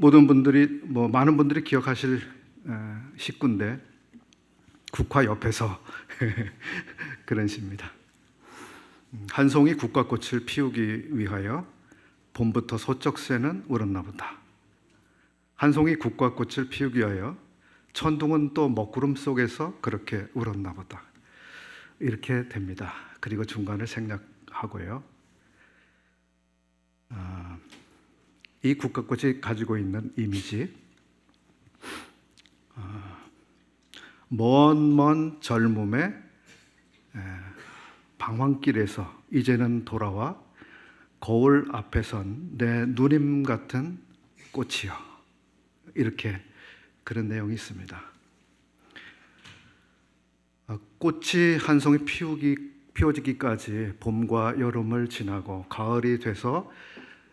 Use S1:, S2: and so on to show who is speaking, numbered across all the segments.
S1: 모든 분들이 많은 분들이 기억하실 시구인데 국화 옆에서 그런 시입니다. 한 송이 국화꽃을 피우기 위하여 봄부터 소쩍새는 울었나 보다. 한 송이 국화꽃을 피우기 위하여 천둥은 또 먹구름 속에서 그렇게 울었나 보다. 이렇게 됩니다. 그리고 중간을 생략하고요. 이 국화꽃이 가지고 있는 이미지, 먼 젊음의 방황길에서 이제는 돌아와 거울 앞에 선 내 누님 같은 꽃이여, 이렇게 그런 내용이 있습니다. 꽃이 한 송이 피워지기까지 봄과 여름을 지나고 가을이 돼서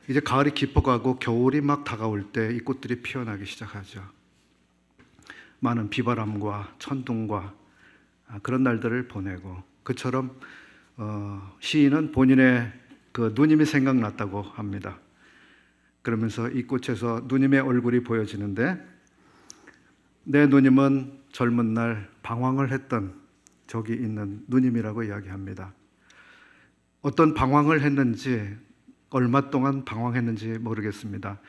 S1: 이제 가을이 깊어가고 겨울이 막 다가올 때 이 꽃들이 피어나기 시작하죠. 많은 비바람과 천둥과 그런 날들을 보내고, 그처럼 시인은 본인의 그 누님이 생각났다고 합니다. 그러면서 이 꽃에서 누님의 얼굴이 보여지는데, 내 누님은 젊은 날 방황을 했던 저기 있는 누님이라고 이야기합니다. 어떤 방황을 했는지, 얼마 동안 방황했는지 모르겠습니다.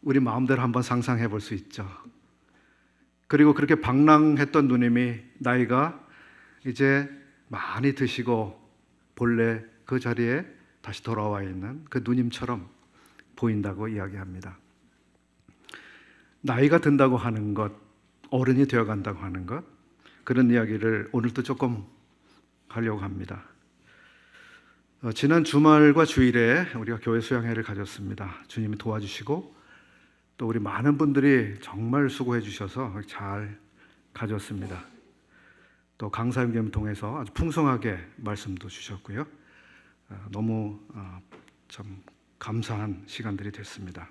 S1: 우리 마음대로 한번 상상해 볼 수 있죠. 그리고 그렇게 방랑했던 누님이 나이가 이제 많이 드시고 본래 그 자리에 다시 돌아와 있는 그 누님처럼 보인다고 이야기합니다. 나이가 든다고 하는 것, 어른이 되어간다고 하는 것, 그런 이야기를 오늘도 조금 하려고 합니다. 지난 주말과 주일에 우리가 교회 수양회를 가졌습니다. 주님이 도와주시고 또 우리 많은 분들이 정말 수고해 주셔서 잘 가졌습니다. 또 강사님을 통해서 아주 풍성하게 말씀도 주셨고요. 너무 참 감사한 시간들이 됐습니다.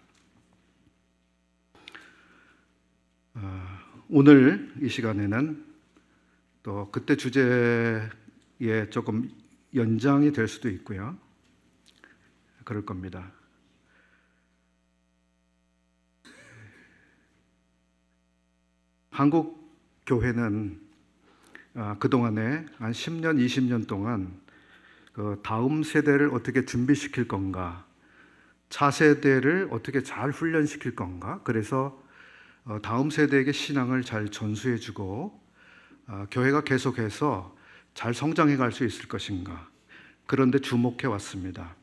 S1: 오늘 이 시간에는 또 그때 주제에 조금 연장이 될 수도 있고요. 그럴 겁니다. 한국 교회는 그동안에 한 10년, 20년 동안 그 다음 세대를 어떻게 준비시킬 건가, 차세대를 어떻게 잘 훈련시킬 건가, 그래서 다음 세대에게 신앙을 잘 전수해주고 교회가 계속해서 잘 성장해 갈 수 있을 것인가, 그런데 주목해 왔습니다.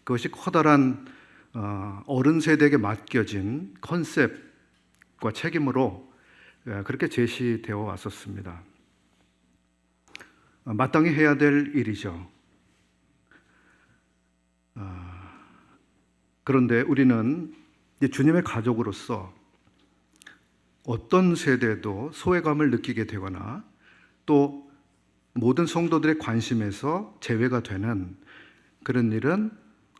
S1: 그것이 커다란 어른 세대에게 맡겨진 컨셉과 책임으로 그렇게 제시되어 왔었습니다. 마땅히 해야 될 일이죠. 그런데 우리는 주님의 가족으로서 어떤 세대도 소외감을 느끼게 되거나 또 모든 성도들의 관심에서 제외가 되는 그런 일은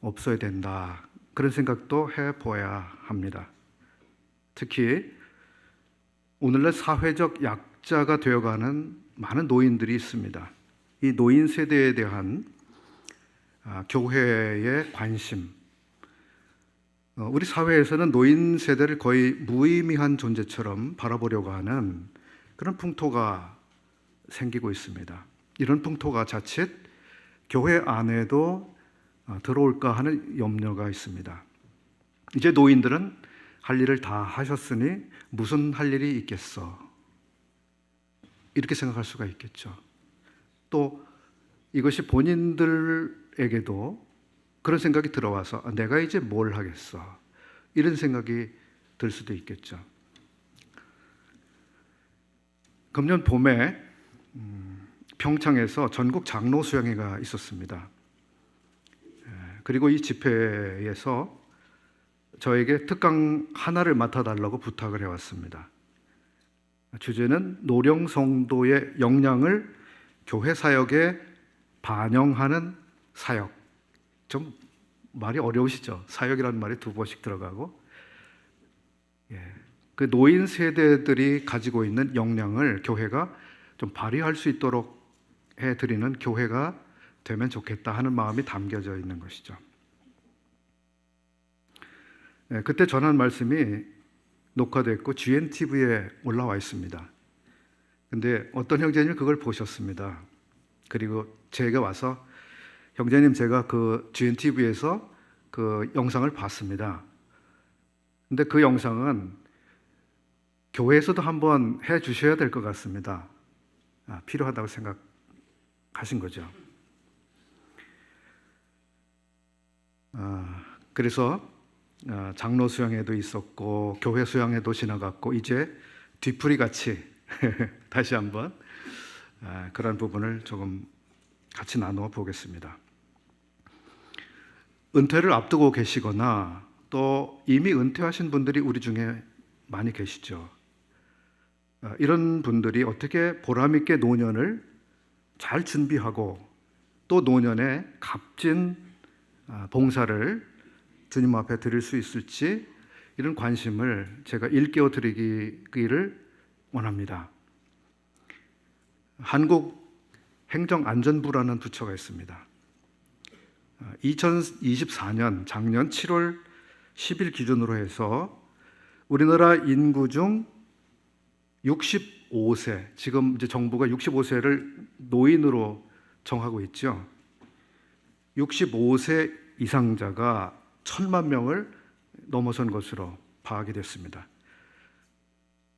S1: 없어야 된다, 그런 생각도 해보아야 합니다. 특히 오늘날 사회적 약자가 되어가는 많은 노인들이 있습니다. 이 노인 세대에 대한 교회의 관심, 우리 사회에서는 노인 세대를 거의 무의미한 존재처럼 바라보려고 하는 그런 풍토가 생기고 있습니다. 이런 풍토가 자칫 교회 안에도 들어올까 하는 염려가 있습니다. 이제 노인들은 할 일을 다 하셨으니 무슨 할 일이 있겠어, 이렇게 생각할 수가 있겠죠. 또 이것이 본인들에게도 그런 생각이 들어와서 내가 이제 뭘 하겠어, 이런 생각이 들 수도 있겠죠. 금년 봄에 평창에서 전국 장로 수양회가 있었습니다. 그리고 이 집회에서 저에게 특강 하나를 맡아달라고 부탁을 해왔습니다. 주제는 노령 성도의 역량을 교회 사역에 반영하는 사역. 좀 말이 어려우시죠? 사역이라는 말이 두 번씩 들어가고, 그 노인 세대들이 가지고 있는 역량을 교회가 좀 발휘할 수 있도록 해드리는 교회가 되면 좋겠다 하는 마음이 담겨져 있는 것이죠. 그때 전한 말씀이 녹화됐고 GNTV에 올라와 있습니다. 근데 어떤 형제님이 그걸 보셨습니다. 그리고 제가 와서 형제님 제가 그 GNTV에서 그 영상을 봤습니다. 근데 그 영상은 교회에서도 한번 해 주셔야 될 것 같습니다. 필요하다고 생각하신 거죠. 그래서 장로 수양회도 있었고 교회 수양회도 지나갔고 이제 뒤풀이 같이 다시 한번 그런 부분을 조금 같이 나누어 보겠습니다. 은퇴를 앞두고 계시거나 또 이미 은퇴하신 분들이 우리 중에 많이 계시죠. 이런 분들이 어떻게 보람 있게 노년을 잘 준비하고 또 노년에 값진 봉사를 주님 앞에 드릴 수 있을지 이런 관심을 제가 일깨워 드리기를 원합니다. 한국행정안전부라는 부처가 있습니다. 2024년 작년 7월 10일 기준으로 해서 우리나라 인구 중 65세, 지금 이제 정부가 65세를 노인으로 정하고 있죠. 65세 이상자가 1,000만 명을 넘어선 것으로 파악이 됐습니다.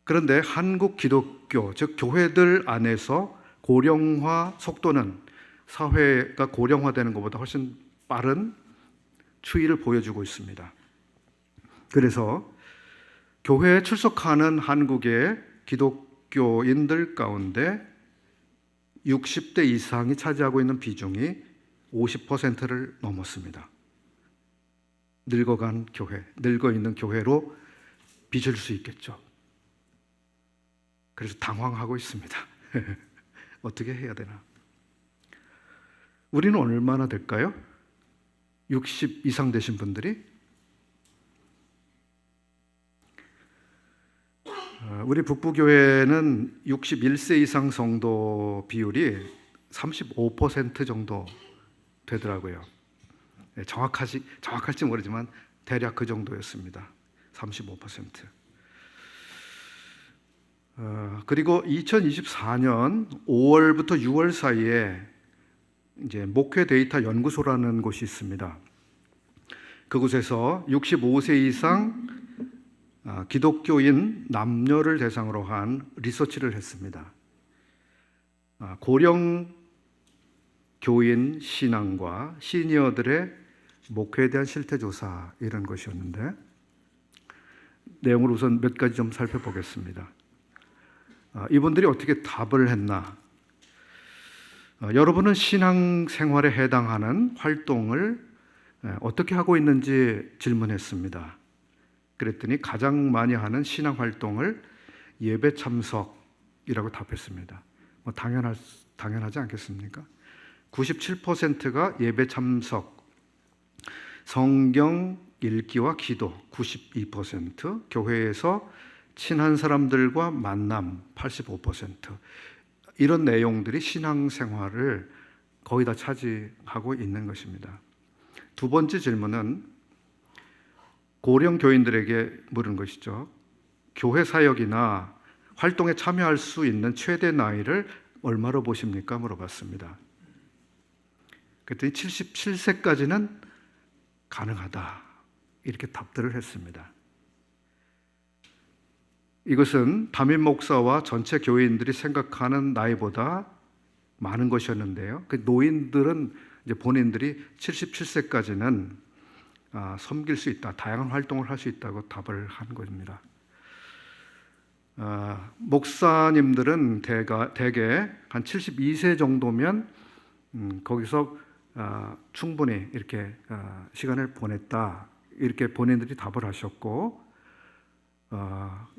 S1: 그런데 한국 기독교, 즉 교회들 안에서 고령화 속도는 사회가 고령화되는 것보다 훨씬 빠른 추이를 보여주고 있습니다. 그래서 교회에 출석하는 한국의 기독교인들 가운데 60대 이상이 차지하고 있는 비중이 50%를 넘었습니다. 늙어간 교회, 늙어 있는 교회로 빚을 수 있겠죠. 그래서 당황하고 있습니다. 어떻게 해야 되나? 우리는 얼마나 될까요? 60 이상 되신 분들이? 우리 북부교회는 61세 이상 성도 비율이 35% 정도 되더라고요. 정확할지 모르지만 대략 그 정도였습니다. 35%. 그리고 2024년 5월부터 6월 사이에 이제 목회 데이터 연구소라는 곳이 있습니다. 그곳에서 65세 이상 기독교인 남녀를 대상으로 한 리서치를 했습니다. 고령 교인 신앙과 시니어들의 목회에 대한 실태조사 이런 것이었는데 내용을 우선 몇 가지 좀 살펴보겠습니다. 이분들이 어떻게 답을 했나? 여러분은 신앙생활에 해당하는 활동을 어떻게 하고 있는지 질문했습니다. 그랬더니 가장 많이 하는 신앙활동을 예배 참석이라고 답했습니다. 당연하지 않겠습니까? 97%가 예배 참석, 성경 읽기와 기도 92%, 교회에서 친한 사람들과 만남 85%, 이런 내용들이 신앙생활을 거의 다 차지하고 있는 것입니다. 두 번째 질문은 고령 교인들에게 물은 것이죠. 교회 사역이나 활동에 참여할 수 있는 최대 나이를 얼마로 보십니까? 물어봤습니다. 그랬더니 77세까지는 가능하다 이렇게 답들을 했습니다. 이것은 담임 목사와 전체 교인들이 생각하는 나이보다 많은 것이었는데요. 그 노인들은 이제 본인들이 77세까지는 섬길 수 있다, 다양한 활동을 할 수 있다고 답을 한 겁니다. 목사님들은 대개 한 72세 정도면 거기서 충분히 이렇게 시간을 보냈다 이렇게 본인들이 답을 하셨고,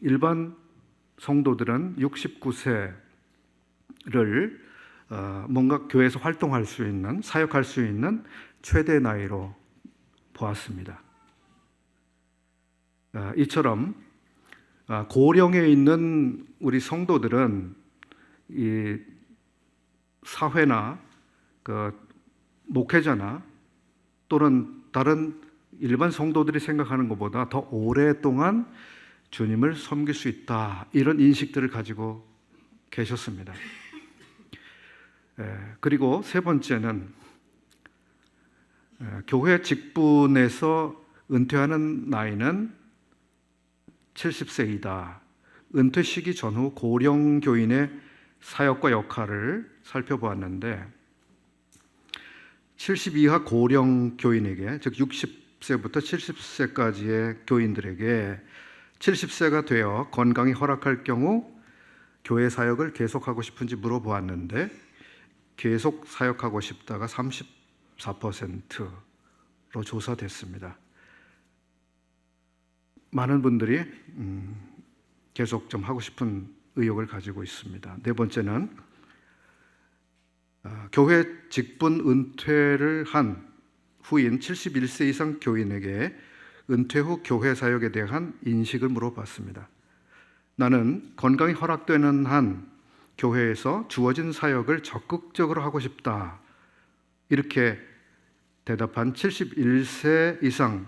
S1: 일반 성도들은 69세를 뭔가 교회에서 활동할 수 있는, 사역할 수 있는 최대 나이로 보았습니다. 이처럼 고령에 있는 우리 성도들은 이 사회나 그 목회자나 또는 다른 일반 성도들이 생각하는 것보다 더 오랫동안 주님을 섬길 수 있다, 이런 인식들을 가지고 계셨습니다. 그리고 세 번째는 교회 직분에서 은퇴하는 나이는 70세이다. 은퇴 시기 전후 고령 교인의 사역과 역할을 살펴보았는데 70 이하 고령 교인에게, 즉 60세부터 70세까지의 교인들에게 70세가 되어 건강이 허락할 경우 교회 사역을 계속하고 싶은지 물어보았는데 계속 사역하고 싶다가 34%로 조사됐습니다. 많은 분들이 계속 좀 하고 싶은 의욕을 가지고 있습니다. 네 번째는 교회 직분 은퇴를 한 후인 71세 이상 교인에게 은퇴 후 교회 사역에 대한 인식을 물어봤습니다. 나는 건강이 허락되는 한 교회에서 주어진 사역을 적극적으로 하고 싶다, 이렇게 대답한 71세 이상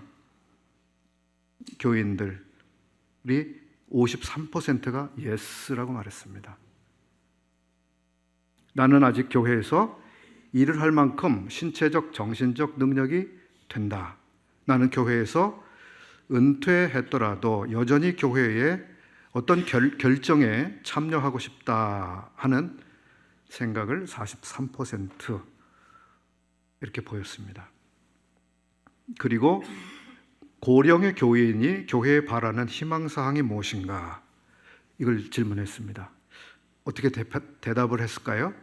S1: 교인들이 53%가 예스라고 말했습니다. 나는 아직 교회에서 일을 할 만큼 신체적, 정신적 능력이 된다. 나는 교회에서 은퇴했더라도 여전히 교회의 어떤 결정에 참여하고 싶다 하는 생각을 43% 이렇게 보였습니다. 그리고 고령의 교인이 교회에 바라는 희망사항이 무엇인가, 이걸 질문했습니다. 어떻게 대답을 했을까요?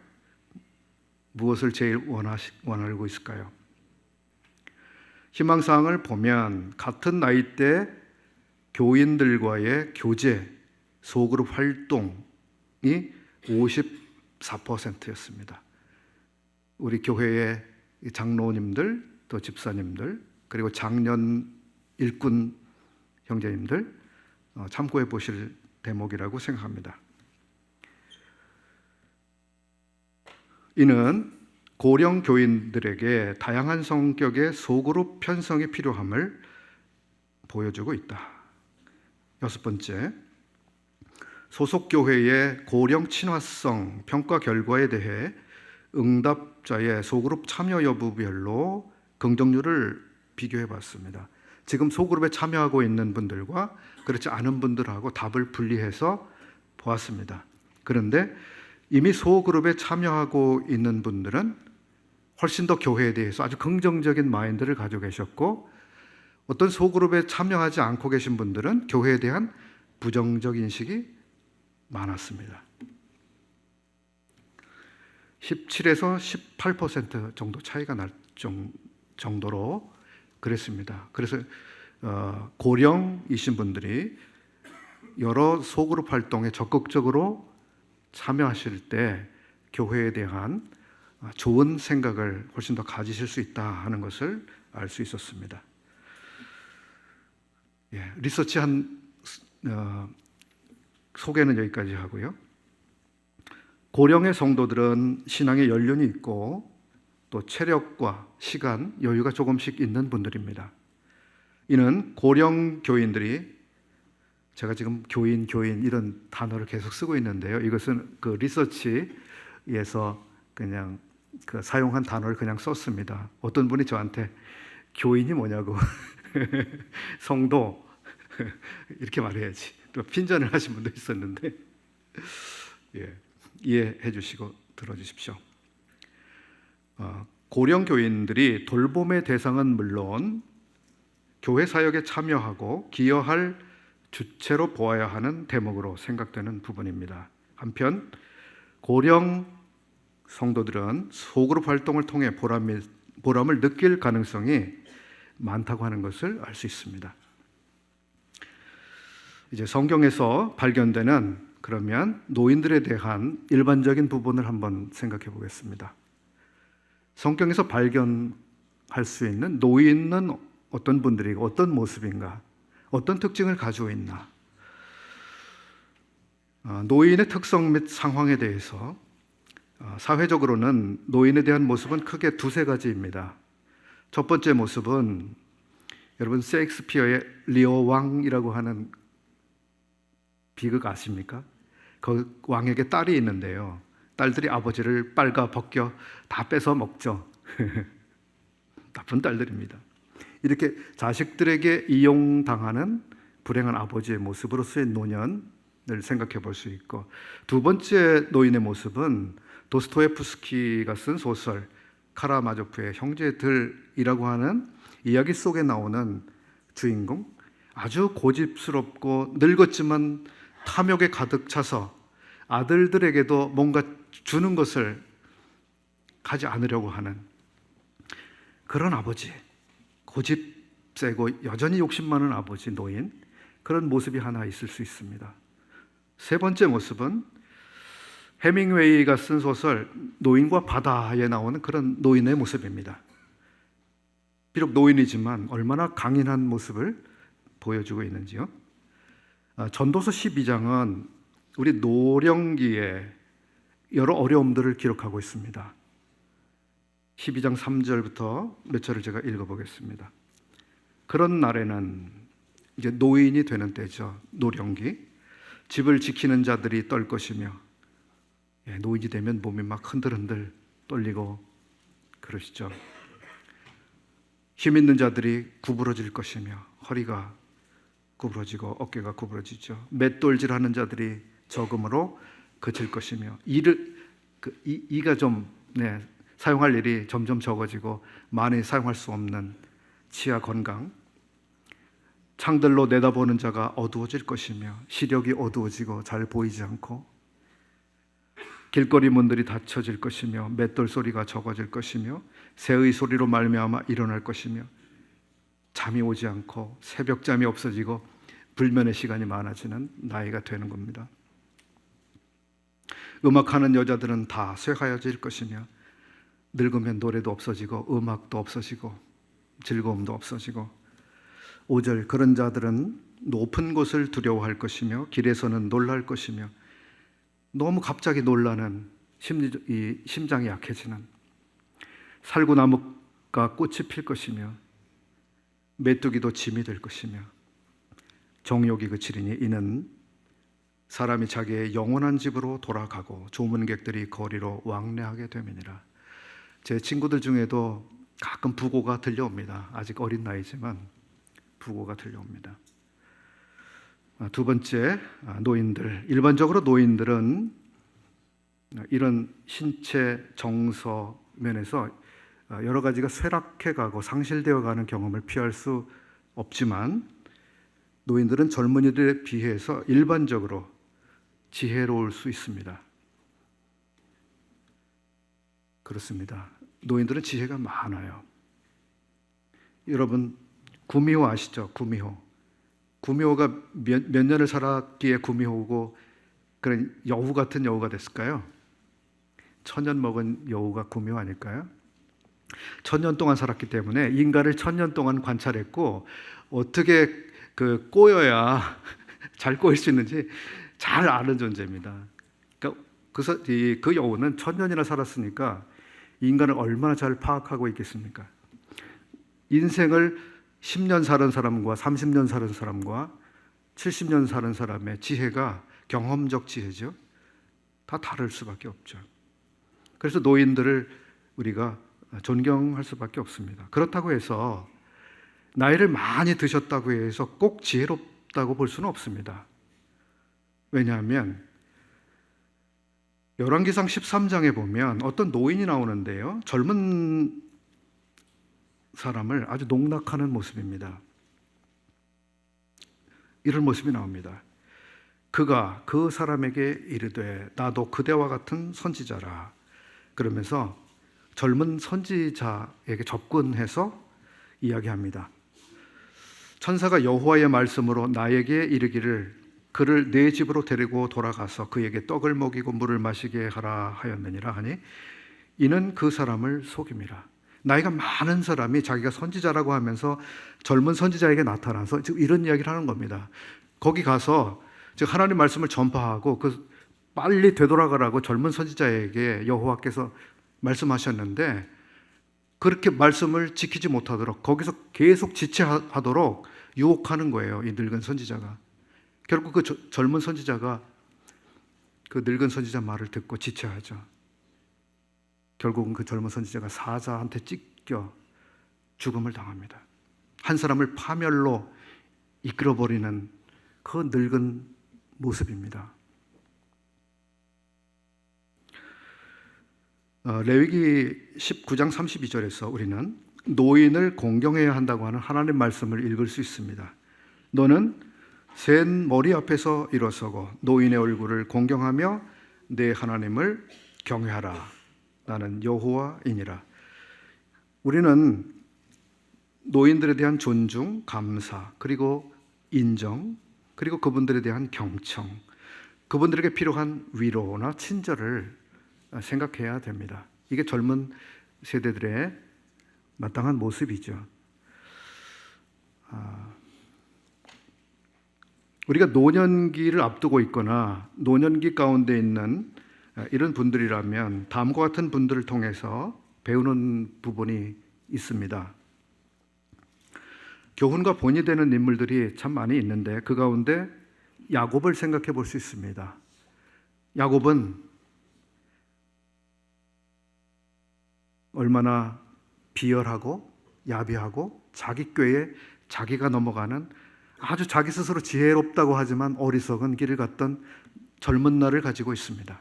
S1: 무엇을 제일 원하고 있을까요? 희망사항을 보면 같은 나이대 교인들과의 교제, 소그룹 활동이 54%였습니다. 우리 교회의 장로님들, 또 집사님들, 그리고 장년 일꾼 형제님들 참고해 보실 대목이라고 생각합니다. 이는 고령 교인들에게 다양한 성격의 소그룹 편성이 필요함을 보여주고 있다. 여섯 번째, 소속 교회의 고령 친화성 평가 결과에 대해 응답자의 소그룹 참여 여부별로 긍정률을 비교해 봤습니다. 지금 소그룹에 참여하고 있는 분들과 그렇지 않은 분들하고 답을 분리해서 보았습니다. 그런데 이미 소그룹에 참여하고 있는 분들은 훨씬 더 교회에 대해서 아주 긍정적인 마인드를 가지고 계셨고, 어떤 소그룹에 참여하지 않고 계신 분들은 교회에 대한 부정적 인식이 많았습니다. 17에서 18% 정도 차이가 날 정도로 그랬습니다. 그래서 고령이신 분들이 여러 소그룹 활동에 적극적으로 참여하실 때 교회에 대한 좋은 생각을 훨씬 더 가지실 수 있다 하는 것을 알 수 있었습니다. 리서치한 소개는 여기까지 하고요. 고령의 성도들은 신앙의 연륜이 있고 또 체력과 시간, 여유가 조금씩 있는 분들입니다. 이는 고령 교인들이, 제가 지금 교인 이런 단어를 계속 쓰고 있는데요. 이것은 그 리서치에서 그냥 그 사용한 단어를 그냥 썼습니다. 어떤 분이 저한테 교인이 뭐냐고 성도 이렇게 말해야지, 또 핀잔을 하신 분도 있었는데 이해해 주시고 들어주십시오. 고령 교인들이 돌봄의 대상은 물론 교회 사역에 참여하고 기여할 주체로 보아야 하는 대목으로 생각되는 부분입니다. 한편 고령 성도들은 소그룹 활동을 통해 보람을 느낄 가능성이 많다고 하는 것을 알 수 있습니다. 이제 성경에서 발견되는 그러면 노인들에 대한 일반적인 부분을 한번 생각해 보겠습니다. 성경에서 발견할 수 있는 노인은 어떤 분들이고 어떤 모습인가, 어떤 특징을 가지고 있나. 노인의 특성 및 상황에 대해서 사회적으로는 노인에 대한 모습은 크게 두세 가지입니다. 첫 번째 모습은 여러분 셰익스피어의 리어 왕이라고 하는 비극 아십니까? 그 왕에게 딸이 있는데요. 딸들이 아버지를 빨가 벗겨 다 뺏어 먹죠. 나쁜 딸들입니다. 이렇게 자식들에게 이용당하는 불행한 아버지의 모습으로서의 노년을 생각해 볼 수 있고, 두 번째 노인의 모습은 도스토예프스키가 쓴 소설 카라마조프의 형제들이라고 하는 이야기 속에 나오는 주인공, 아주 고집스럽고 늙었지만 탐욕에 가득 차서 아들들에게도 뭔가 주는 것을 하지 않으려고 하는 그런 아버지, 고집 세고 여전히 욕심 많은 아버지, 노인, 그런 모습이 하나 있을 수 있습니다. 세 번째 모습은 해밍웨이가 쓴 소설 노인과 바다에 나오는 그런 노인의 모습입니다. 비록 노인이지만 얼마나 강인한 모습을 보여주고 있는지요. 전도서 12장은 우리 노령기에 여러 어려움들을 기록하고 있습니다. 12장 3절부터 몇 절을 제가 읽어보겠습니다. 그런 날에는 이제 노인이 되는 때죠. 노령기. 집을 지키는 자들이 떨 것이며, 노인이 되면 몸이 막 흔들흔들 떨리고 그러시죠. 힘 있는 자들이 구부러질 것이며, 허리가 구부러지고 어깨가 구부러지죠. 맷돌질하는 자들이 적음으로 그칠 것이며, 이가 좀 사용할 일이 점점 적어지고 많이 사용할 수 없는 치아 건강. 창들로 내다보는 자가 어두워질 것이며, 시력이 어두워지고 잘 보이지 않고, 길거리 문들이 닫혀질 것이며, 맷돌 소리가 적어질 것이며, 새의 소리로 말미암아 일어날 것이며, 잠이 오지 않고 새벽잠이 없어지고 불면의 시간이 많아지는 나이가 되는 겁니다. 음악하는 여자들은 다 쇠하여질 것이며, 늙으면 노래도 없어지고 음악도 없어지고 즐거움도 없어지고, 5절 그런 자들은 높은 곳을 두려워할 것이며 길에서는 놀랄 것이며, 너무 갑자기 놀라는 심장이 약해지는, 살구나무가 꽃이 필 것이며 메뚜기도 짐이 될 것이며, 정욕이 그치리니 이는 사람이 자기의 영원한 집으로 돌아가고 조문객들이 거리로 왕래하게 됨이니라. 제 친구들 중에도 가끔 부고가 들려옵니다. 아직 어린 나이지만 부고가 들려옵니다. 두 번째, 노인들. 일반적으로 노인들은 이런 신체 정서 면에서 여러 가지가 쇠락해가고 상실되어 가는 경험을 피할 수 없지만, 노인들은 젊은이들에 비해서 일반적으로 지혜로울 수 있습니다. 그렇습니다. 노인들은 지혜가 많아요. 여러분 구미호 아시죠? 구미호가 몇 년을 살았기에 구미호고 그런 여우 같은 여우가 됐을까요? 1000년 먹은 여우가 구미호 아닐까요? 1000년 동안 살았기 때문에 인간을 1000년 동안 관찰했고, 어떻게 꼬여야 잘 꼬일 수 있는지 잘 아는 존재입니다. 그러니까 그 여우는 1000년이나 살았으니까 인간을 얼마나 잘 파악하고 있겠습니까? 인생을 10년 사는 사람과 30년 사는 사람과 70년 사는 사람의 지혜가, 경험적 지혜죠, 다 다를 수밖에 없죠. 그래서 노인들을 우리가 존경할 수밖에 없습니다. 그렇다고 해서 나이를 많이 드셨다고 해서 꼭 지혜롭다고 볼 수는 없습니다. 왜냐하면 열왕기상 13장에 보면 어떤 노인이 나오는데요, 젊은 사람을 아주 농락하는 모습입니다. 이런 모습이 나옵니다. 그가 그 사람에게 이르되 나도 그대와 같은 선지자라. 그러면서 젊은 선지자에게 접근해서 이야기합니다. 천사가 여호와의 말씀으로 나에게 이르기를 그를 내 집으로 데리고 돌아가서 그에게 떡을 먹이고 물을 마시게 하라 하였느니라 하니, 이는 그 사람을 속임이라. 나이가 많은 사람이 자기가 선지자라고 하면서 젊은 선지자에게 나타나서 지금 이런 이야기를 하는 겁니다. 거기 가서 즉 하나님 말씀을 전파하고 빨리 되돌아가라고 젊은 선지자에게 여호와께서 말씀하셨는데, 그렇게 말씀을 지키지 못하도록 거기서 계속 지체하도록 유혹하는 거예요. 이 늙은 선지자가. 결국 그 젊은 선지자가 그 늙은 선지자 말을 듣고 지체하죠. 결국은 그 젊은 선지자가 사자한테 찢겨 죽음을 당합니다. 한 사람을 파멸로 이끌어버리는 그 늙은 모습입니다. 레위기 19장 32절에서 우리는 노인을 공경해야 한다고 하는 하나님 말씀을 읽을 수 있습니다. 너는 센 머리 앞에서 일어서고 노인의 얼굴을 공경하며 내 하나님을 경외하라. 나는 여호와이니라. 우리는 노인들에 대한 존중, 감사, 그리고 인정, 그리고 그분들에 대한 경청, 그분들에게 필요한 위로나 친절을 생각해야 됩니다. 이게 젊은 세대들의 마땅한 모습이죠. 우리가 노년기를 앞두고 있거나 노년기 가운데 있는 이런 분들이라면 다음과 같은 분들을 통해서 배우는 부분이 있습니다. 교훈과 본이 되는 인물들이 참 많이 있는데 그 가운데 야곱을 생각해 볼 수 있습니다. 야곱은 얼마나 비열하고 야비하고 자기 꾀에 자기가 넘어가는 아주 자기 스스로 지혜롭다고 하지만 어리석은 길을 갔던 젊은 날을 가지고 있습니다.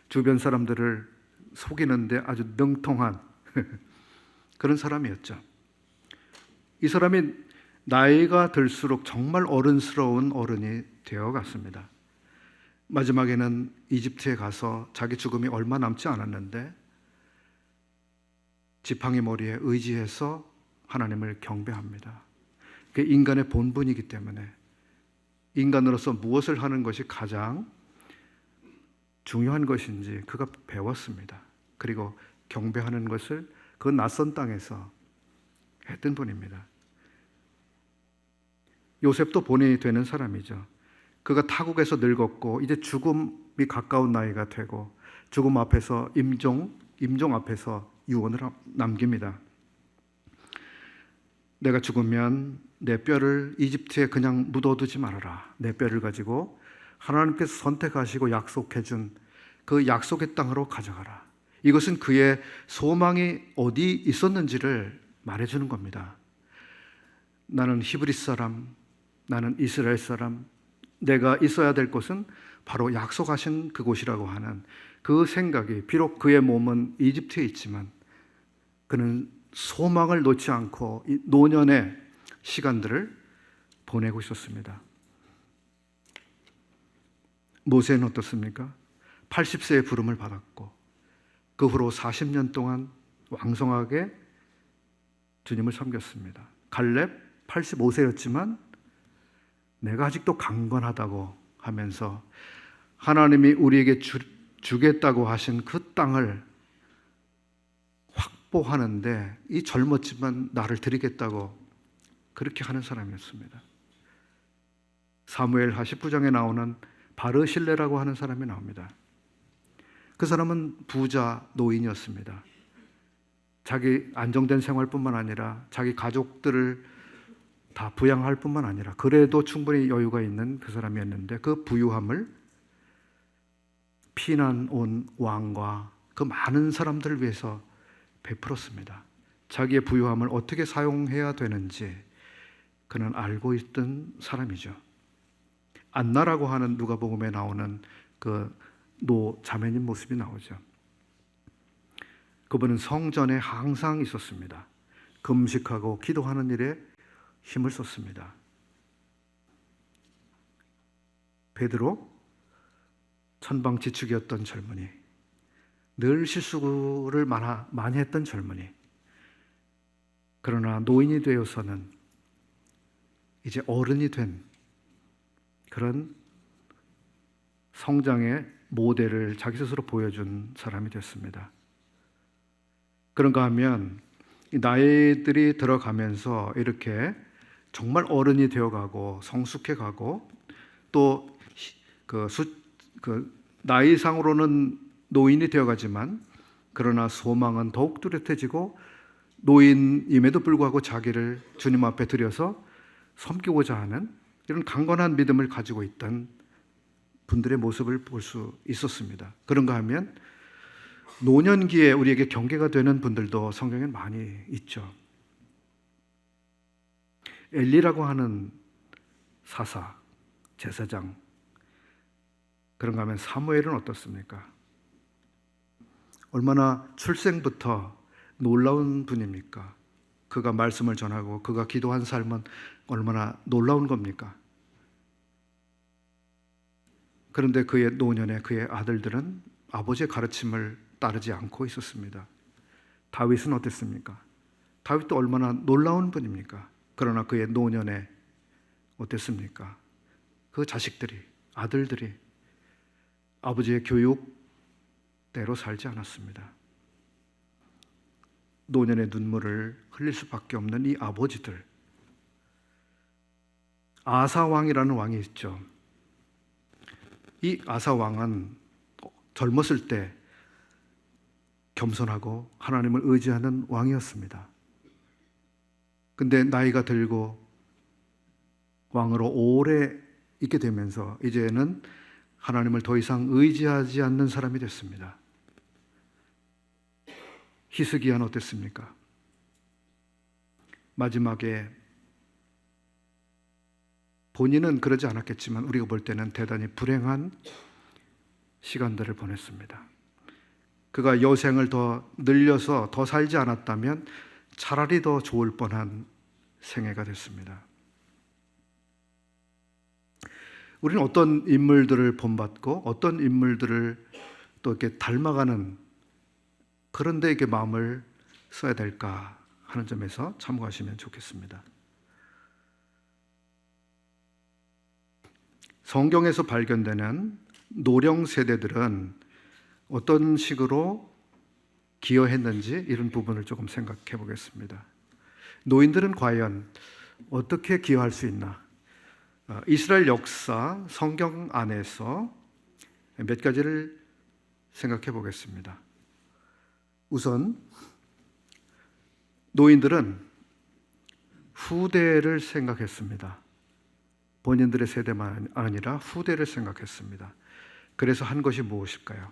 S1: 주변 사람들을 속이는데 아주 능통한 그런 사람이었죠. 이 사람이 나이가 들수록 정말 어른스러운 어른이 되어갔습니다. 마지막에는 이집트에 가서 자기 죽음이 얼마 남지 않았는데 지팡이 머리에 의지해서 하나님을 경배합니다. 그게 인간의 본분이기 때문에 인간으로서 무엇을 하는 것이 가장 중요한 것인지 그가 배웠습니다. 그리고 경배하는 것을 그 낯선 땅에서 했던 분입니다. 요셉도 본이 되는 사람이죠. 그가 타국에서 늙었고 이제 죽음이 가까운 나이가 되고 죽음 앞에서 임종 앞에서 유언을 남깁니다. 내가 죽으면 내 뼈를 이집트에 그냥 묻어두지 말아라. 내 뼈를 가지고 하나님께서 선택하시고 약속해 준 그 약속의 땅으로 가져가라. 이것은 그의 소망이 어디 있었는지를 말해주는 겁니다. 나는 히브리 사람, 나는 이스라엘 사람, 내가 있어야 될 곳은 바로 약속하신 그곳이라고 하는 그 생각이, 비록 그의 몸은 이집트에 있지만 그는 소망을 놓지 않고 이 노년의 시간들을 보내고 있었습니다. 모세는 어떻습니까? 80세의 부름을 받았고 그 후로 40년 동안 왕성하게 주님을 섬겼습니다. 갈렙 85세였지만 내가 아직도 강건하다고 하면서 하나님이 우리에게 주겠다고 하신 그 땅을 확보하는데 이 젊었지만 나를 드리겠다고 그렇게 하는 사람이었습니다. 사무엘하 19장에 나오는 바르실레라고 하는 사람이 나옵니다. 그 사람은 부자 노인이었습니다. 자기 안정된 생활뿐만 아니라 자기 가족들을 다 부양할 뿐만 아니라 그래도 충분히 여유가 있는 그 사람이었는데 그 부유함을 피난 온 왕과 그 많은 사람들을 위해서 베풀었습니다. 자기의 부유함을 어떻게 사용해야 되는지 그는 알고 있던 사람이죠. 안나라고 하는 누가복음에 나오는 그 노 자매님 모습이 나오죠. 그분은 성전에 항상 있었습니다. 금식하고 기도하는 일에 힘을 썼습니다. 베드로, 천방지축이었던 젊은이, 늘 실수를 많이 했던 젊은이, 그러나 노인이 되어서는 이제 어른이 된 그런 성장의 모델을 자기 스스로 보여준 사람이 됐습니다. 그런가 하면 나이들이 들어가면서 이렇게 정말 어른이 되어가고 성숙해가고 또 나이상으로는 노인이 되어가지만 그러나 소망은 더욱 뚜렷해지고 노인임에도 불구하고 자기를 주님 앞에 들여서 섬기고자 하는 이런 강건한 믿음을 가지고 있던 분들의 모습을 볼 수 있었습니다. 그런가 하면 노년기에 우리에게 경계가 되는 분들도 성경에 많이 있죠. 엘리라고 하는 사사, 제사장. 그런가 하면 사무엘은 어떻습니까? 얼마나 출생부터 놀라운 분입니까? 그가 말씀을 전하고 그가 기도한 삶은 얼마나 놀라운 겁니까? 그런데 그의 노년에 그의 아들들은 아버지의 가르침을 따르지 않고 있었습니다. 다윗은 어땠습니까? 다윗도 얼마나 놀라운 분입니까? 그러나 그의 노년에 어땠습니까? 그 자식들이, 아들들이 아버지의 교육대로 살지 않았습니다. 노년의 눈물을 흘릴 수밖에 없는 이 아버지들. 아사왕이라는 왕이 있죠. 이 아사왕은 젊었을 때 겸손하고 하나님을 의지하는 왕이었습니다. 근데 나이가 들고 왕으로 오래 있게 되면서 이제는 하나님을 더 이상 의지하지 않는 사람이 됐습니다. 히스기야는 어땠습니까? 마지막에 본인은 그러지 않았겠지만 우리가 볼 때는 대단히 불행한 시간들을 보냈습니다. 그가 여생을 더 늘려서 더 살지 않았다면 차라리 더 좋을 뻔한 생애가 됐습니다. 우리는 어떤 인물들을 본받고 어떤 인물들을 또 이렇게 닮아가는 그런 데 이렇게 마음을 써야 될까 하는 점에서 참고하시면 좋겠습니다. 성경에서 발견되는 노령 세대들은 어떤 식으로 기여했는지 이런 부분을 조금 생각해 보겠습니다. 노인들은 과연 어떻게 기여할 수 있나? 이스라엘 역사 성경 안에서 몇 가지를 생각해 보겠습니다. 우선 노인들은 후대를 생각했습니다. 본인들의 세대만 아니라 후대를 생각했습니다. 그래서 한 것이 무엇일까요?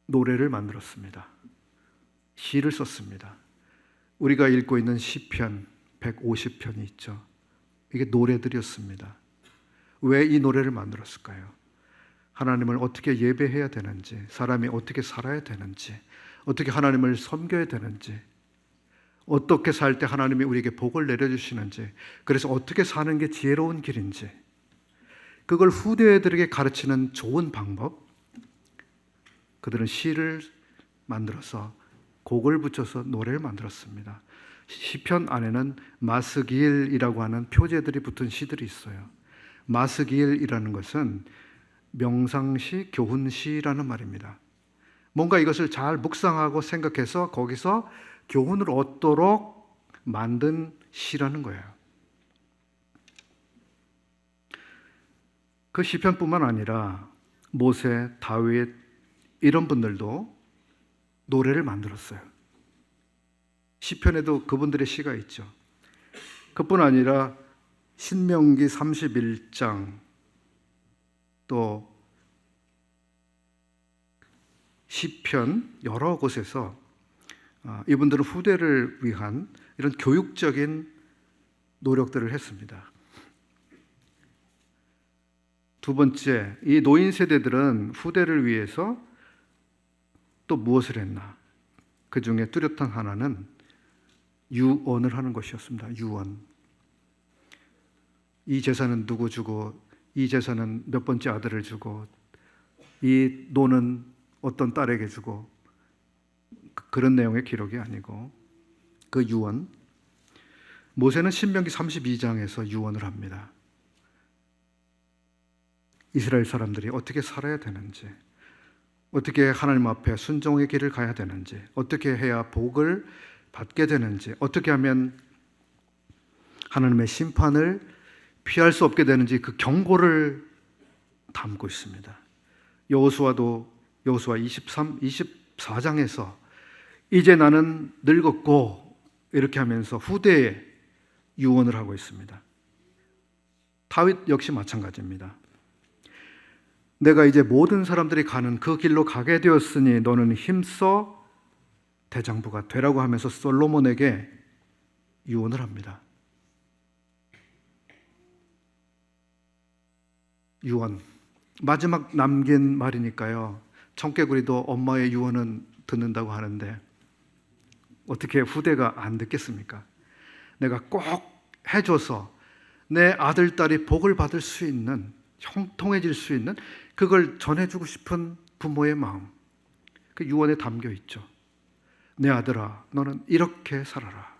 S1: 노래를 만들었습니다. 시를 썼습니다. 우리가 읽고 있는 시편 150편이 있죠. 이게 노래들이었습니다. 왜 이 노래를 만들었을까요? 하나님을 어떻게 예배해야 되는지, 사람이 어떻게 살아야 되는지, 어떻게 하나님을 섬겨야 되는지, 어떻게 살 때 하나님이 우리에게 복을 내려주시는지, 그래서 어떻게 사는 게 지혜로운 길인지, 그걸 후대들에게 가르치는 좋은 방법, 그들은 시를 만들어서 곡을 붙여서 노래를 만들었습니다. 시편 안에는 마스길이라고 하는 표제들이 붙은 시들이 있어요. 마스길이라는 것은 명상시, 교훈시라는 말입니다. 뭔가 이것을 잘 묵상하고 생각해서 거기서 교훈을 얻도록 만든 시라는 거예요. 그 시편뿐만 아니라 모세, 다윗 이런 분들도 노래를 만들었어요. 시편에도 그분들의 시가 있죠. 그뿐 아니라 신명기 31장 또 시편 여러 곳에서 이분들은 후대를 위한 이런 교육적인 노력들을 했습니다. 두 번째, 이 노인 세대들은 후대를 위해서 또 무엇을 했나? 그 중에 뚜렷한 하나는 유언을 하는 것이었습니다. 유언. 이 재산은 누구 주고, 이 재산은 몇 번째 아들을 주고, 이 노는 어떤 딸에게 주고, 그런 내용의 기록이 아니고 그 유언. 모세는 신명기 32장에서 유언을 합니다. 이스라엘 사람들이 어떻게 살아야 되는지, 어떻게 하나님 앞에 순종의 길을 가야 되는지, 어떻게 해야 복을 받게 되는지, 어떻게 하면 하나님의 심판을 피할 수 없게 되는지 그 경고를 담고 있습니다. 여호수아 24장에서 이제 나는 늙었고 이렇게 하면서 후대에 유언을 하고 있습니다. 다윗 역시 마찬가지입니다. 내가 이제 모든 사람들이 가는 그 길로 가게 되었으니 너는 힘써 대장부가 되라고 하면서 솔로몬에게 유언을 합니다. 유언, 마지막 남긴 말이니까요. 청개구리도 엄마의 유언은 듣는다고 하는데 어떻게 후대가 안 듣겠습니까? 내가 꼭 해줘서 내 아들, 딸이 복을 받을 수 있는, 형통해질 수 있는 그걸 전해주고 싶은 부모의 마음, 그 유언에 담겨 있죠. 내 아들아, 너는 이렇게 살아라.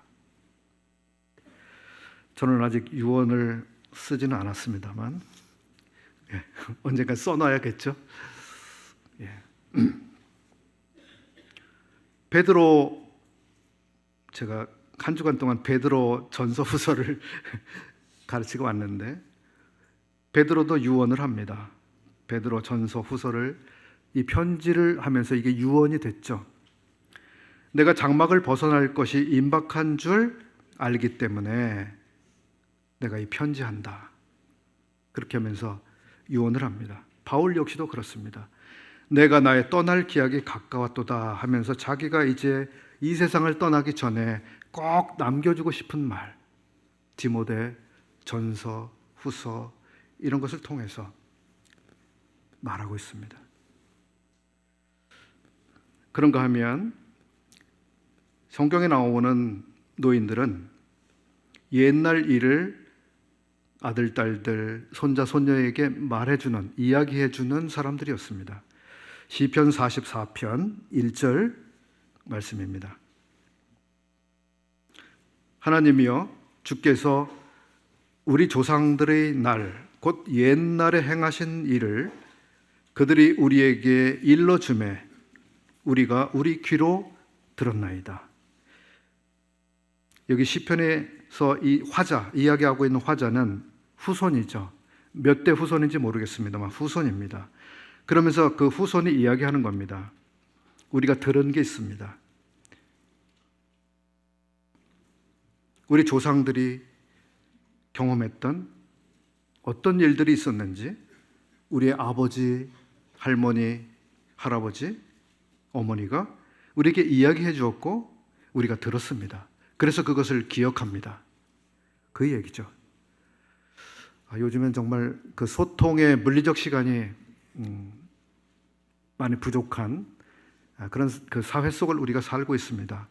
S1: 저는 아직 유언을 쓰지는 않았습니다만 언젠가 써놔야겠죠. 베드로, 제가 한 주간 동안 베드로 전서 후서를 가르치고 왔는데 베드로도 유언을 합니다. 베드로 전서 후서를, 이 편지를 하면서 이게 유언이 됐죠. 내가 장막을 벗어날 것이 임박한 줄 알기 때문에 내가 이 편지한다. 그렇게 하면서 유언을 합니다. 바울 역시도 그렇습니다. 내가 나의 떠날 기약이 가까웠도다 하면서 자기가 이제 이 세상을 떠나기 전에 꼭 남겨주고 싶은 말, 디모데 전서, 후서 이런 것을 통해서 말하고 있습니다. 그런가 하면 성경에 나오는 노인들은 옛날 일을 아들, 딸들, 손자, 손녀에게 말해주는, 이야기해주는 사람들이었습니다. 시편 44편 1절 말씀입니다. 하나님이여, 주께서 우리 조상들의 날, 곧 옛날에 행하신 일을 그들이 우리에게 일러주매 우리가 우리 귀로 들었나이다. 여기 시편에서 이 화자, 이야기하고 있는 화자는 후손이죠. 몇 대 후손인지 모르겠습니다만 후손입니다. 그러면서 그 후손이 이야기하는 겁니다. 우리가 들은 게 있습니다. 우리 조상들이 경험했던 어떤 일들이 있었는지 우리의 아버지, 할머니, 할아버지, 어머니가 우리에게 이야기해 주었고 우리가 들었습니다. 그래서 그것을 기억합니다. 그 얘기죠. 요즘엔 정말 그 소통의 물리적 시간이 많이 부족한 그런 그 사회 속을 우리가 살고 있습니다.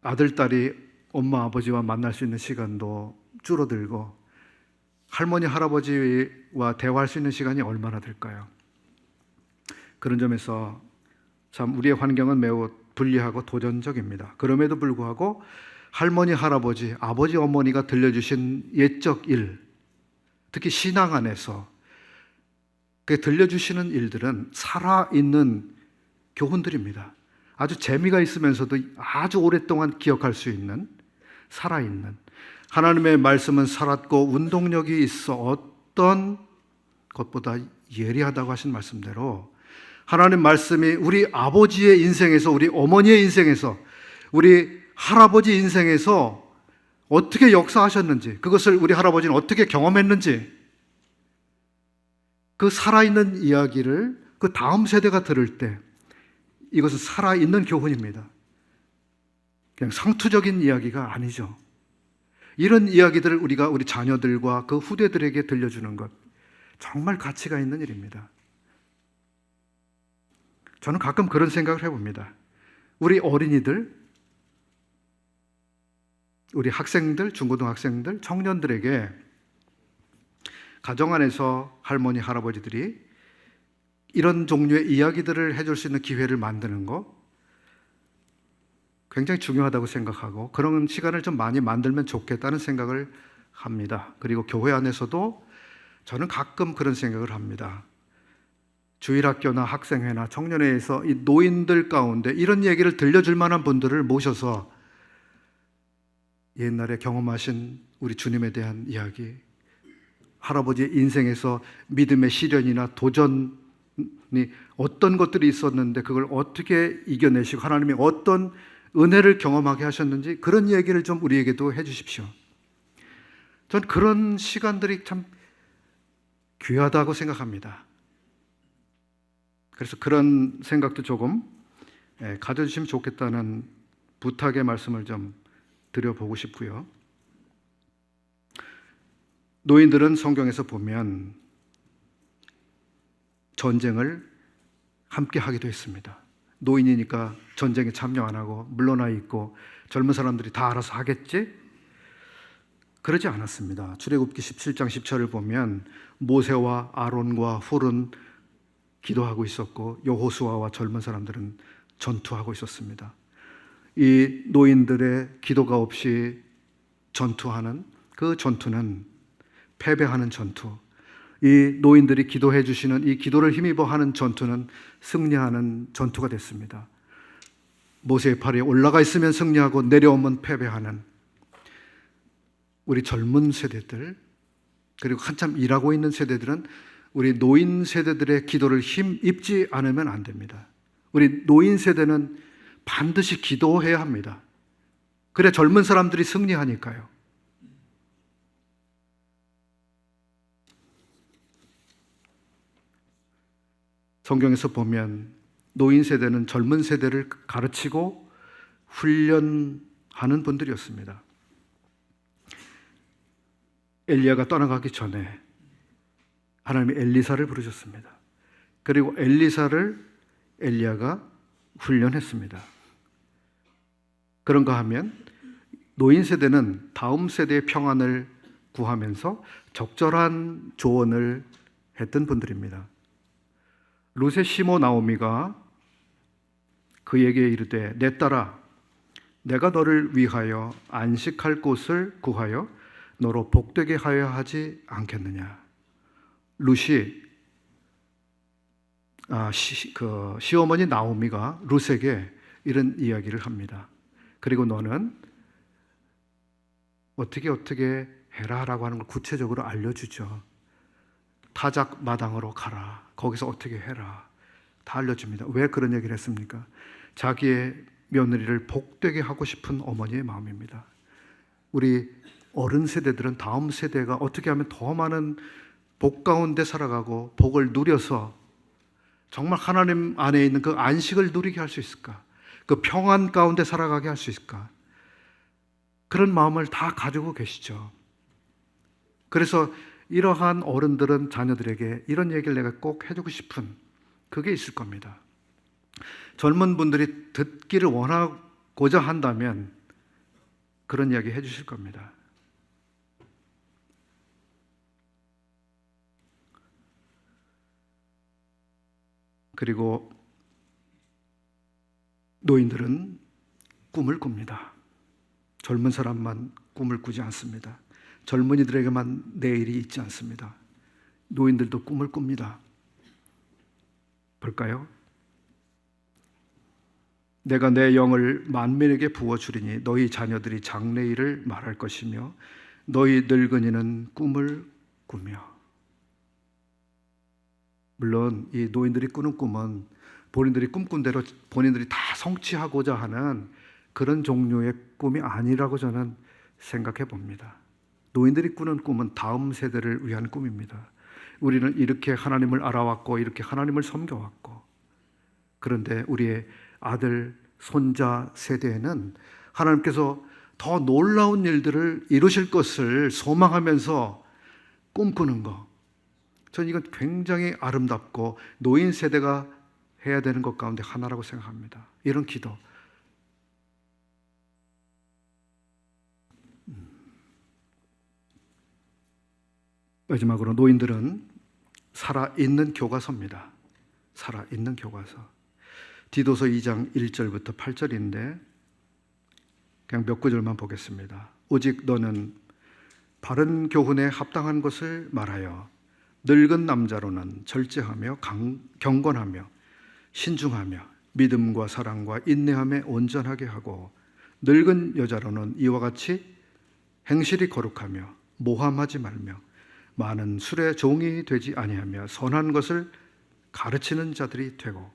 S1: 아들, 딸이 엄마, 아버지와 만날 수 있는 시간도 줄어들고 할머니, 할아버지와 대화할 수 있는 시간이 얼마나 될까요? 그런 점에서 참 우리의 환경은 매우 불리하고 도전적입니다. 그럼에도 불구하고 할머니, 할아버지, 아버지, 어머니가 들려주신 옛적 일, 특히 신앙 안에서 그 들려주시는 일들은 살아있는 교훈들입니다. 아주 재미가 있으면서도 아주 오랫동안 기억할 수 있는, 살아있는, 하나님의 말씀은 살았고 운동력이 있어 어떤 것보다 예리하다고 하신 말씀대로 하나님 말씀이 우리 아버지의 인생에서, 우리 어머니의 인생에서, 우리 할아버지 인생에서 어떻게 역사하셨는지, 그것을 우리 할아버지는 어떻게 경험했는지, 그 살아있는 이야기를 그 다음 세대가 들을 때 이것은 살아있는 교훈입니다. 그냥 상투적인 이야기가 아니죠. 이런 이야기들을 우리가 우리 자녀들과 그 후대들에게 들려주는 것, 정말 가치가 있는 일입니다. 저는 가끔 그런 생각을 해봅니다. 우리 어린이들, 우리 학생들, 중고등학생들, 청년들에게 가정 안에서 할머니, 할아버지들이 이런 종류의 이야기들을 해줄 수 있는 기회를 만드는 거 굉장히 중요하다고 생각하고 그런 시간을 좀 많이 만들면 좋겠다는 생각을 합니다. 그리고 교회 안에서도 저는 가끔 그런 생각을 합니다. 주일학교나 학생회나 청년회에서 이 노인들 가운데 이런 얘기를 들려줄 만한 분들을 모셔서 옛날에 경험하신 우리 주님에 대한 이야기, 할아버지의 인생에서 믿음의 시련이나 도전 어떤 것들이 있었는데 그걸 어떻게 이겨내시고 하나님이 어떤 은혜를 경험하게 하셨는지 그런 얘기를 좀 우리에게도 해주십시오. 전 그런 시간들이 참 귀하다고 생각합니다. 그래서 그런 생각도 조금 가져주시면 좋겠다는 부탁의 말씀을 좀 드려보고 싶고요. 노인들은 성경에서 보면 전쟁을 함께 하기도 했습니다. 노인이니까 전쟁에 참여 안 하고 물러나 있고 젊은 사람들이 다 알아서 하겠지? 그러지 않았습니다. 출애굽기 17장 10절을 보면 모세와 아론과 훌은 기도하고 있었고 여호수아와 젊은 사람들은 전투하고 있었습니다. 이 노인들의 기도가 없이 전투하는 그 전투는 패배하는 전투, 이 노인들이 기도해 주시는 이 기도를 힘입어 하는 전투는 승리하는 전투가 됐습니다. 모세의 팔에 올라가 있으면 승리하고 내려오면 패배하는 우리 젊은 세대들, 그리고 한참 일하고 있는 세대들은 우리 노인 세대들의 기도를 힘입지 않으면 안 됩니다. 우리 노인 세대는 반드시 기도해야 합니다. 그래 젊은 사람들이 승리하니까요. 성경에서 보면 노인 세대는 젊은 세대를 가르치고 훈련하는 분들이었습니다. 엘리야가 떠나가기 전에 하나님이 엘리사를 부르셨습니다. 그리고 엘리야가 훈련했습니다. 그런가 하면 노인 세대는 다음 세대의 평안을 구하면서 적절한 조언을 했던 분들입니다. 룻의 시모 나오미가 그에게 이르되 내 딸아 내가 너를 위하여 안식할 곳을 구하여 너로 복되게 하여 하지 않겠느냐. 룻이 시어머니 나오미가 룻에게 이런 이야기를 합니다. 그리고 너는 어떻게 해라라고 하는 걸 구체적으로 알려주죠. 타작 마당으로 가라. 거기서 어떻게 해라. 다 알려줍니다. 왜 그런 얘기를 했습니까? 자기의 며느리를 복되게 하고 싶은 어머니의 마음입니다. 우리 어른 세대들은 다음 세대가 어떻게 하면 더 많은 복 가운데 살아가고 복을 누려서 정말 하나님 안에 있는 그 안식을 누리게 할 수 있을까? 그 평안 가운데 살아가게 할 수 있을까? 그런 마음을 다 가지고 계시죠. 그래서 이러한 어른들은 자녀들에게 이런 얘기를 내가 꼭 해주고 싶은 그게 있을 겁니다. 젊은 분들이 듣기를 원하고자 한다면 그런 이야기 해주실 겁니다. 그리고 노인들은 꿈을 꿉니다. 젊은 사람만 꿈을 꾸지 않습니다. 젊은이들에게만 내일이 있지 않습니다. 노인들도 꿈을 꿉니다. 볼까요? 내가 내 영을 만민에게 부어주리니 너희 자녀들이 장래일을 말할 것이며 너희 늙은이는 꿈을 꾸며. 물론 이 노인들이 꾸는 꿈은 본인들이 꿈꾼 대로 본인들이 다 성취하고자 하는 그런 종류의 꿈이 아니라고 저는 생각해 봅니다. 노인들이 꾸는 꿈은 다음 세대를 위한 꿈입니다. 우리는 이렇게 하나님을 알아왔고 이렇게 하나님을 섬겨왔고, 그런데 우리의 아들, 손자 세대에는 하나님께서 더 놀라운 일들을 이루실 것을 소망하면서 꿈꾸는 것, 저는 이건 굉장히 아름답고 노인 세대가 해야 되는 것 가운데 하나라고 생각합니다. 이런 기도. 마지막으로 노인들은 살아있는 교과서입니다. 살아있는 교과서. 디도서 2장 1절부터 8절인데 그냥 몇 구절만 보겠습니다. 오직 너는 바른 교훈에 합당한 것을 말하여 늙은 남자로는 절제하며 경건하며 신중하며 믿음과 사랑과 인내함에 온전하게 하고, 늙은 여자로는 이와 같이 행실이 거룩하며 모함하지 말며 많은 술의 종이 되지 아니하며 선한 것을 가르치는 자들이 되고,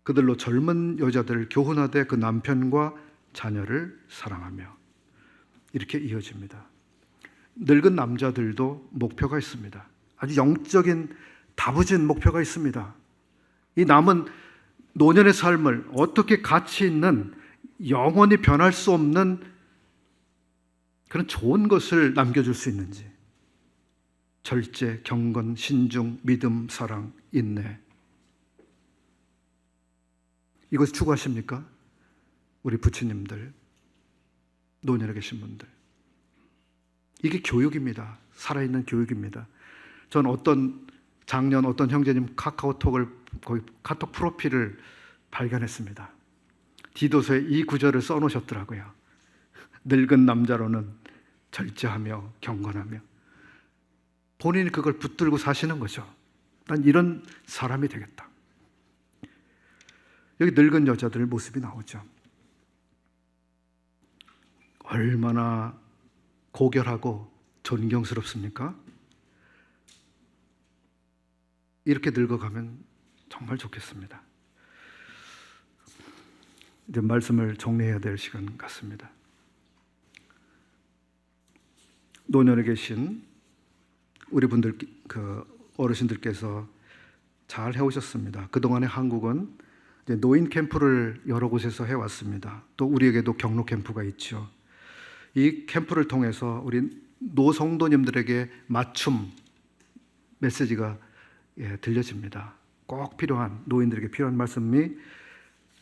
S1: 그들로 젊은 여자들을 교훈하되 그 남편과 자녀를 사랑하며, 이렇게 이어집니다. 늙은 남자들도 목표가 있습니다. 아주 영적인 다부진 목표가 있습니다. 이 남은 노년의 삶을 어떻게 가치 있는, 영원히 변할 수 없는 그런 좋은 것을 남겨줄 수 있는지, 절제, 경건, 신중, 믿음, 사랑, 인내, 이것을 추구하십니까? 우리 부처님들, 노년에 계신 분들. 이게 교육입니다. 살아있는 교육입니다. 전 작년 어떤 형제님 거기 카톡 프로필을 발견했습니다. 디도서에 이 구절을 써놓으셨더라고요. 늙은 남자로는 절제하며 경건하며. 본인이 그걸 붙들고 사시는 거죠. 난 이런 사람이 되겠다. 여기 늙은 여자들 모습이 나오죠. 얼마나 고결하고 존경스럽습니까? 이렇게 늙어가면 정말 좋겠습니다. 이제 말씀을 정리해야 될 시간 같습니다. 노년에 계신 우리 분들, 어르신들께서 잘 해오셨습니다. 그동안에 한국은 이제 노인 캠프를 여러 곳에서 해왔습니다. 또 우리에게도 경로 캠프가 있죠. 이 캠프를 통해서 우리 노성도님들에게 맞춤 메시지가 들려집니다. 꼭 필요한, 노인들에게 필요한 말씀이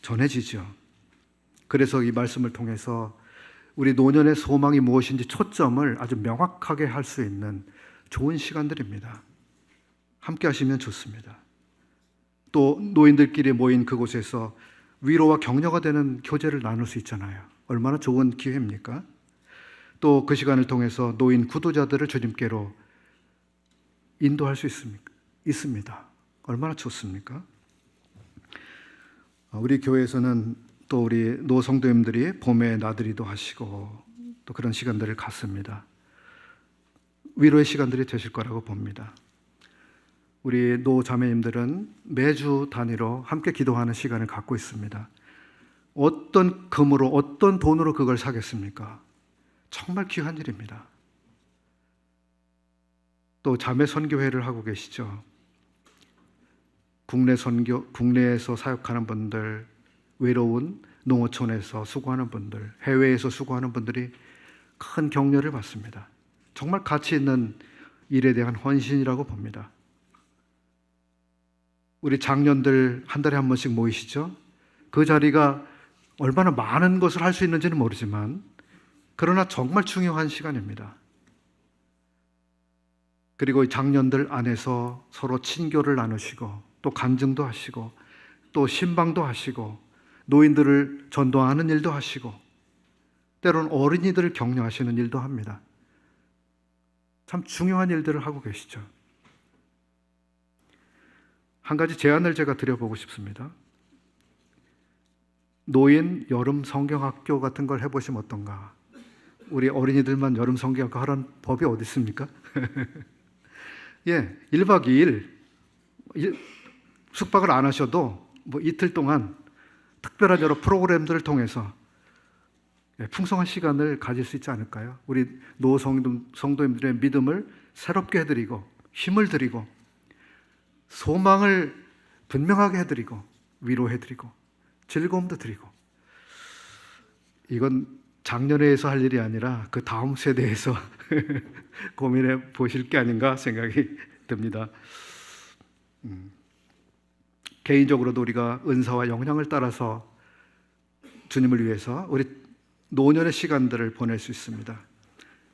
S1: 전해지죠. 그래서 이 말씀을 통해서 우리 노년의 소망이 무엇인지 초점을 아주 명확하게 할 수 있는 좋은 시간들입니다. 함께 하시면 좋습니다. 또 노인들끼리 모인 그곳에서 위로와 격려가 되는 교제를 나눌 수 있잖아요. 얼마나 좋은 기회입니까? 또 그 시간을 통해서 노인 구도자들을 주님께로 인도할 수 있습니다. 얼마나 좋습니까? 우리 교회에서는 또 우리 노성도님들이 봄에 나들이도 하시고 또 그런 시간들을 갖습니다. 위로의 시간들이 되실 거라고 봅니다. 우리 노자매님들은 매주 단위로 함께 기도하는 시간을 갖고 있습니다. 어떤 금으로, 어떤 돈으로 그걸 사겠습니까? 정말 귀한 일입니다. 또 자매 선교회를 하고 계시죠. 국내에서 사역하는 분들, 외로운 농어촌에서 수고하는 분들, 해외에서 수고하는 분들이 큰 격려를 받습니다. 정말 가치 있는 일에 대한 헌신이라고 봅니다. 우리 장년들 한 달에 한 번씩 모이시죠? 그 자리가 얼마나 많은 것을 할 수 있는지는 모르지만 그러나 정말 중요한 시간입니다. 그리고 장년들 안에서 서로 친교를 나누시고 또 간증도 하시고 또 신방도 하시고 노인들을 전도하는 일도 하시고 때로는 어린이들을 격려하시는 일도 합니다. 참 중요한 일들을 하고 계시죠. 한 가지 제안을 제가 드려보고 싶습니다. 노인 여름 성경학교 같은 걸 해보시면 어떤가? 우리 어린이들만 여름 성경학교 하라는 법이 어디 있습니까? 예, 1박 2일 숙박을 안 하셔도 뭐 이틀 동안 특별한 여러 프로그램들을 통해서 풍성한 시간을 가질 수 있지 않을까요? 우리 노성도님들의 믿음을 새롭게 해드리고 힘을 드리고 소망을 분명하게 해드리고 위로해드리고 즐거움도 드리고, 이건 작년에서 할 일이 아니라 그 다음 세대에서 고민해 보실 게 아닌가 생각이 듭니다. 개인적으로도 우리가 은사와 역량을 따라서 주님을 위해서 우리 노년의 시간들을 보낼 수 있습니다.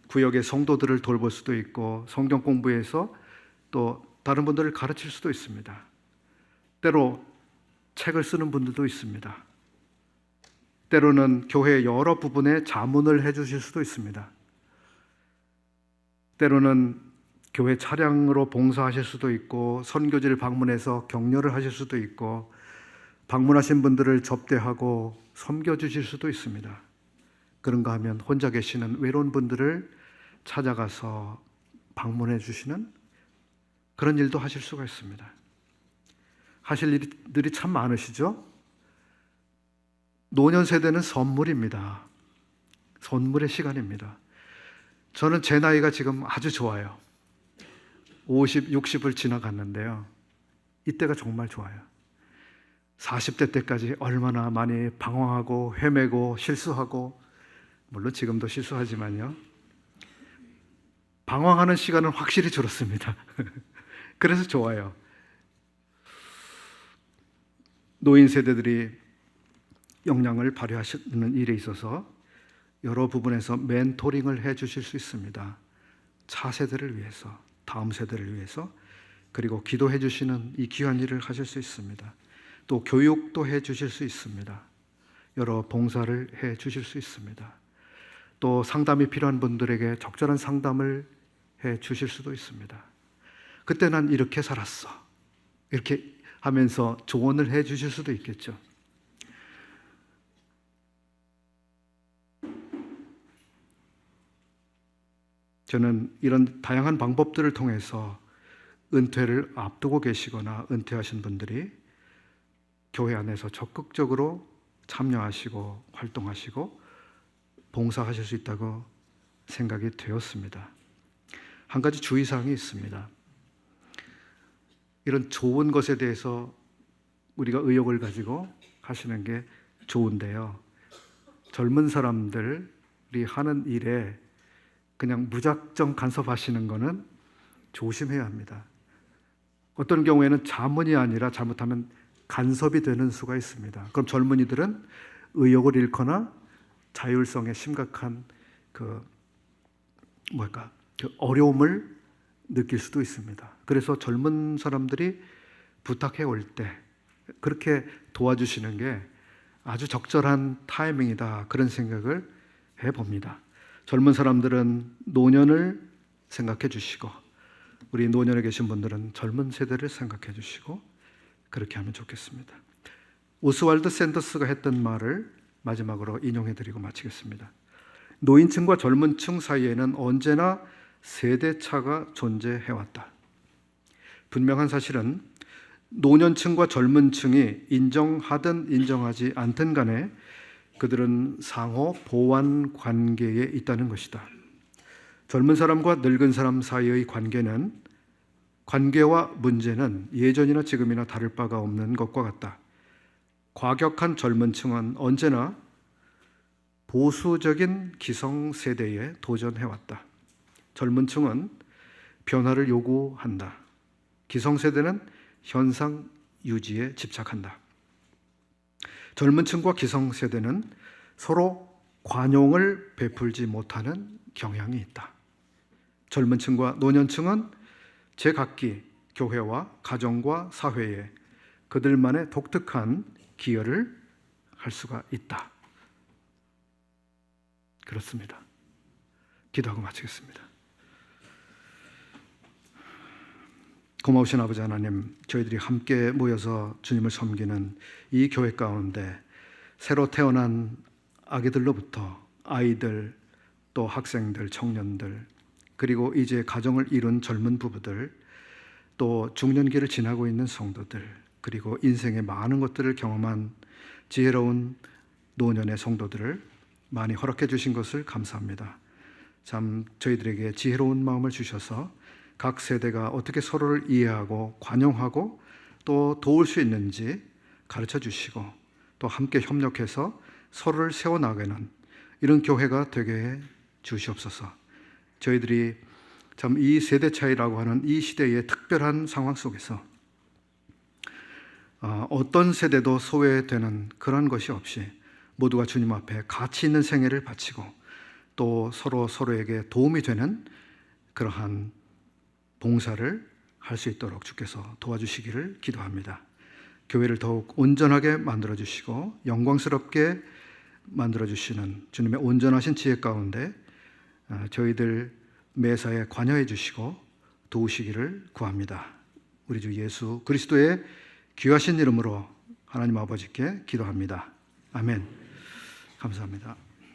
S1: 구역의 성도들을 돌볼 수도 있고 성경 공부해서 또 다른 분들을 가르칠 수도 있습니다. 때로 책을 쓰는 분들도 있습니다. 때로는 교회 여러 부분에 자문을 해주실 수도 있습니다. 때로는 교회 차량으로 봉사하실 수도 있고 선교지를 방문해서 격려를 하실 수도 있고 방문하신 분들을 접대하고 섬겨주실 수도 있습니다. 그런가 하면 혼자 계시는 외로운 분들을 찾아가서 방문해 주시는 그런 일도 하실 수가 있습니다. 하실 일들이 참 많으시죠? 노년 세대는 선물입니다. 선물의 시간입니다. 저는 제 나이가 지금 아주 좋아요. 50, 60을 지나갔는데요. 이때가 정말 좋아요. 40대 때까지 얼마나 많이 방황하고 헤매고 실수하고, 물론 지금도 실수하지만요, 방황하는 시간은 확실히 줄었습니다. 그래서 좋아요. 노인 세대들이 역량을 발휘하시는 일에 있어서 여러 부분에서 멘토링을 해 주실 수 있습니다. 차세대를 위해서, 다음 세대를 위해서, 그리고 기도해 주시는 이 귀한 일을 하실 수 있습니다. 또 교육도 해 주실 수 있습니다. 여러 봉사를 해 주실 수 있습니다. 또 상담이 필요한 분들에게 적절한 상담을 해 주실 수도 있습니다. 그때 난 이렇게 살았어, 이렇게 하면서 조언을 해 주실 수도 있겠죠. 저는 이런 다양한 방법들을 통해서 은퇴를 앞두고 계시거나 은퇴하신 분들이 교회 안에서 적극적으로 참여하시고 활동하시고 봉사하실 수 있다고 생각이 되었습니다. 한 가지 주의사항이 있습니다. 이런 좋은 것에 대해서 우리가 의욕을 가지고 하시는 게 좋은데요, 젊은 사람들이 하는 일에 그냥 무작정 간섭하시는 것은 조심해야 합니다. 어떤 경우에는 자문이 아니라 잘못하면 간섭이 되는 수가 있습니다. 그럼 젊은이들은 의욕을 잃거나 자율성에 심각한 어려움을 느낄 수도 있습니다. 그래서 젊은 사람들이 부탁해 올 때 그렇게 도와주시는 게 아주 적절한 타이밍이다, 그런 생각을 해봅니다. 젊은 사람들은 노년을 생각해 주시고, 우리 노년에 계신 분들은 젊은 세대를 생각해 주시고, 그렇게 하면 좋겠습니다. 오스왈드 샌더스가 했던 말을 마지막으로 인용해 드리고 마치겠습니다. 노인층과 젊은층 사이에는 언제나 세대차가 존재해왔다. 분명한 사실은 노년층과 젊은층이 인정하든 인정하지 않든 간에 그들은 상호 보완 관계에 있다는 것이다. 젊은 사람과 늙은 사람 사이의 관계와 문제는 예전이나 지금이나 다를 바가 없는 것과 같다. 과격한 젊은 층은 언제나 보수적인 기성세대에 도전해왔다. 젊은 층은 변화를 요구한다. 기성세대는 현상 유지에 집착한다. 젊은 층과 기성세대는 서로 관용을 베풀지 못하는 경향이 있다. 젊은 층과 노년층은 제각기 교회와 가정과 사회에 그들만의 독특한 기여를 할 수가 있다. 그렇습니다. 기도하고 마치겠습니다. 고마우신 아버지 하나님, 저희들이 함께 모여서 주님을 섬기는 이 교회 가운데 새로 태어난 아기들로부터 아이들, 또 학생들, 청년들, 그리고 이제 가정을 이룬 젊은 부부들, 또 중년기를 지나고 있는 성도들, 그리고 인생의 많은 것들을 경험한 지혜로운 노년의 성도들을 많이 허락해 주신 것을 감사합니다. 참 저희들에게 지혜로운 마음을 주셔서 각 세대가 어떻게 서로를 이해하고 관용하고 또 도울 수 있는지 가르쳐 주시고, 또 함께 협력해서 서로를 세워나가는 이런 교회가 되게 해 주시옵소서. 저희들이 참 이 세대 차이라고 하는 이 시대의 특별한 상황 속에서 어떤 세대도 소외되는 그런 것이 없이 모두가 주님 앞에 가치 있는 생애를 바치고 또 서로에게 도움이 되는 그러한 봉사를 할 수 있도록 주께서 도와주시기를 기도합니다. 교회를 더욱 온전하게 만들어주시고 영광스럽게 만들어주시는 주님의 온전하신 지혜 가운데 저희들 매사에 관여해 주시고 도우시기를 구합니다. 우리 주 예수 그리스도의 귀하신 이름으로 하나님 아버지께 기도합니다. 아멘. 감사합니다.